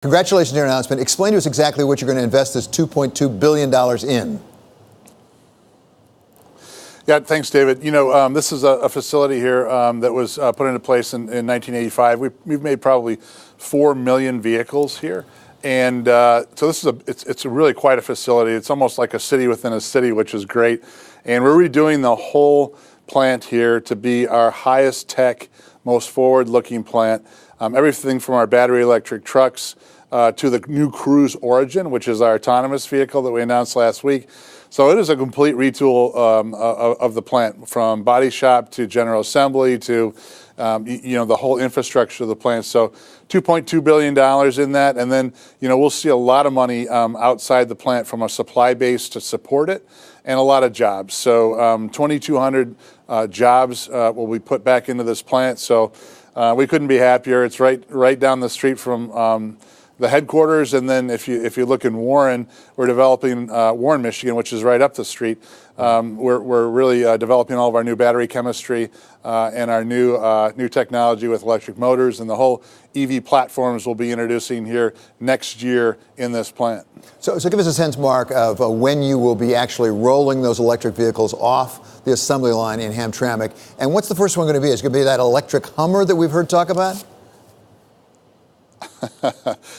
Congratulations on your announcement. Explain to us exactly what you're going to invest this $2.2 billion in. Yeah, thanks, David. This is a facility here that was put into place in 1985. We've made probably 4 million vehicles here. And so it's really quite a facility. It's almost like a city within a city, which is great. And we're redoing the whole plant here to be our highest tech, most forward-looking plant. Everything from our battery electric trucks to the new Cruise Origin, which is our autonomous vehicle that we announced last week. So it is a complete retool of the plant, from body shop to general assembly to the whole infrastructure of the plant. So $2.2 billion in that, and then we'll see a lot of money outside the plant from a supply base to support it, and a lot of jobs. So 2,200 jobs will be put back into this plant. So we couldn't be happier. It's right down the street from the headquarters, and then if you look in Warren, we're developing Warren, Michigan, which is right up the street. We're really developing all of our new battery chemistry and our new technology with electric motors, and the whole EV platforms we'll be introducing here next year in this plant. So give us a sense, Mark, of when you will be actually rolling those electric vehicles off the assembly line in Hamtramck, and what's the first one going to be? Is it going to be that electric Hummer that we've heard talk about?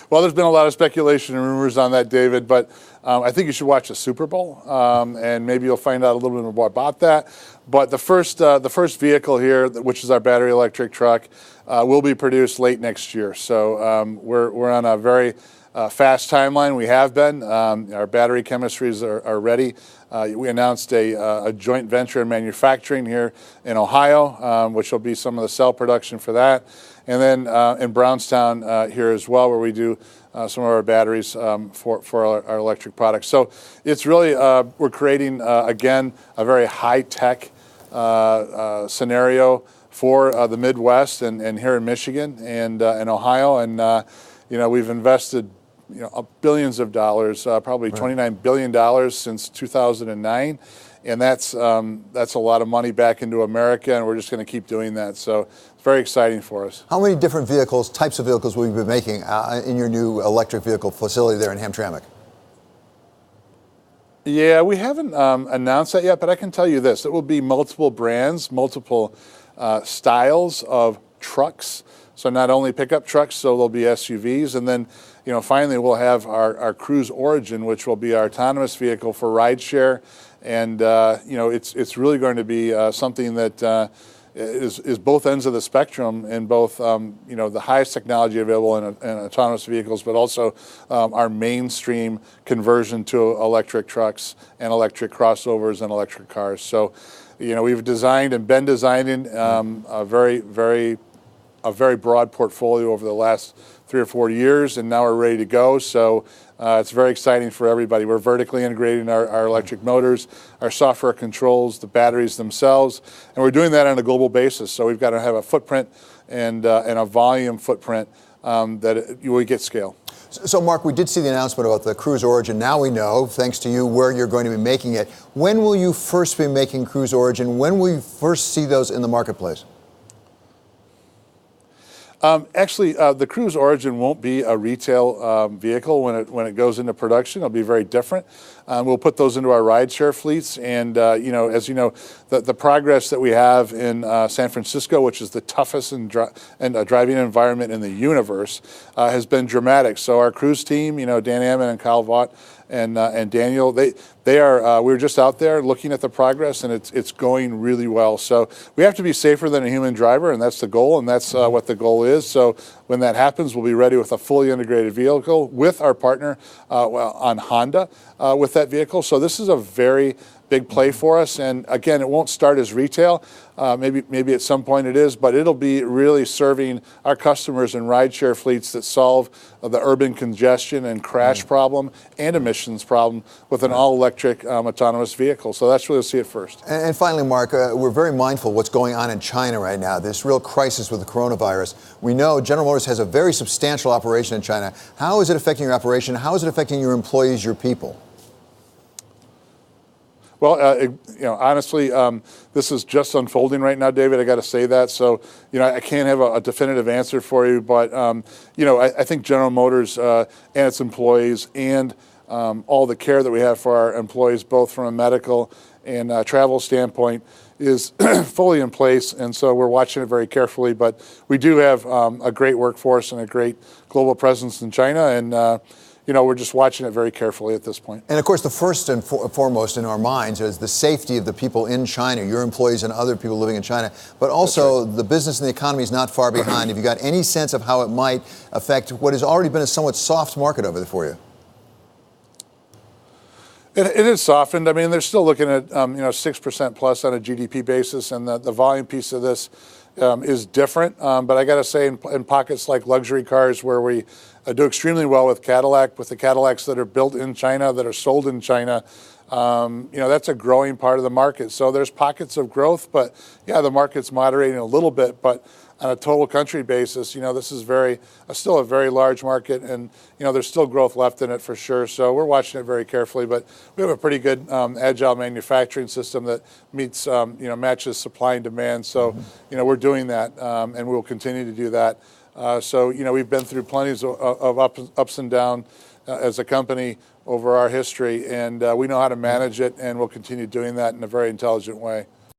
Well, there's been a lot of speculation and rumors on that, David, but I think you should watch the Super Bowl, and maybe you'll find out a little bit more about that. But the first vehicle here, which is our battery electric truck, will be produced late next year. So we're on a very fast timeline. We have been. Our battery chemistries are ready. We announced a joint venture in manufacturing here in Ohio, which will be some of the cell production for that. And then in Brownstown here as well, where we do some of our batteries for our electric products. So it's really, we're creating, again, a very high-tech scenario for the Midwest and here in Michigan and in Ohio. And, we've invested billions of dollars, probably $29 billion since 2009. And that's a lot of money back into America, and we're just going to keep doing that. So it's very exciting for us. How many different types of vehicles will you be making in your new electric vehicle facility there in Hamtramck? Yeah, we haven't announced that yet, but I can tell you this. It will be multiple brands, multiple styles of trucks. So not only pickup trucks, so there'll be SUVs, and then finally we'll have our Cruise Origin, which will be our autonomous vehicle for rideshare, and it's really going to be something that is both ends of the spectrum, in both the highest technology available in autonomous vehicles, but also our mainstream conversion to electric trucks and electric crossovers and electric cars. So we've designed and been designing a very broad portfolio over the last 3 or 4 years, and now we're ready to go. So it's very exciting for everybody. We're vertically integrating our electric motors, our software controls, the batteries themselves, and we're doing that on a global basis. So we've got to have a footprint and a volume footprint that we get scale. So, Mark, we did see the announcement about the Cruise Origin. Now we know, thanks to you, where you're going to be making it. When will you first be making Cruise Origin? When will you first see those in the marketplace? Actually, the Cruise Origin won't be a retail vehicle when it goes into production. It'll be very different. We'll put those into our rideshare fleets, and as you know, the progress that we have in San Francisco, which is the toughest driving environment in the universe, has been dramatic. So our Cruise team, Dan Ammon and Kyle Vaught and Daniel, we were just out there looking at the progress, and it's going really well. So we have to be safer than a human driver, and that's the goal, and that's what the goal is. So when that happens, we'll be ready with a fully integrated vehicle with our partner on Honda with that vehicle. So this is a very big play for us, and again, it won't start as retail. Maybe at some point it is, but it'll be really serving our customers in rideshare fleets that solve the urban congestion and crash problem and emissions problem with an all-electric autonomous vehicle. So that's where you'll see it first. And finally, Mark, we're very mindful of what's going on in China right now, this real crisis with the coronavirus. We know General Motors has a very substantial operation in China. How is it affecting your operation? How is it affecting your employees, your people? Well, honestly, this is just unfolding right now, David. I got to say that. So, I can't have a definitive answer for you, but I think General Motors and its employees and all the care that we have for our employees, both from a medical and travel standpoint, is fully in place, and so we're watching it very carefully. But we do have a great workforce and a great global presence in China, and we're just watching it very carefully at this point. And of course, the first and foremost in our minds is the safety of the people in China, your employees and other people living in China. But also, the business and the economy is not far behind. Have you got any sense of how it might affect what has already been a somewhat soft market over there for you? It is softened. I mean, they're still looking at 6% plus on a GDP basis, and the volume piece of this is different. But I got to say, in pockets like luxury cars, where we do extremely well with Cadillac, with the Cadillacs that are built in China, that are sold in China, that's a growing part of the market. So there's pockets of growth, but yeah, the market's moderating a little bit. But on a total country basis, this is still a very large market, and there's still growth left in it for sure. So we're watching it very carefully, but we have a pretty good agile manufacturing system that meets matches supply and demand. So we're doing that, and we'll continue to do that. So we've been through plenty of ups and downs as a company over our history, and we know how to manage it, and we'll continue doing that in a very intelligent way.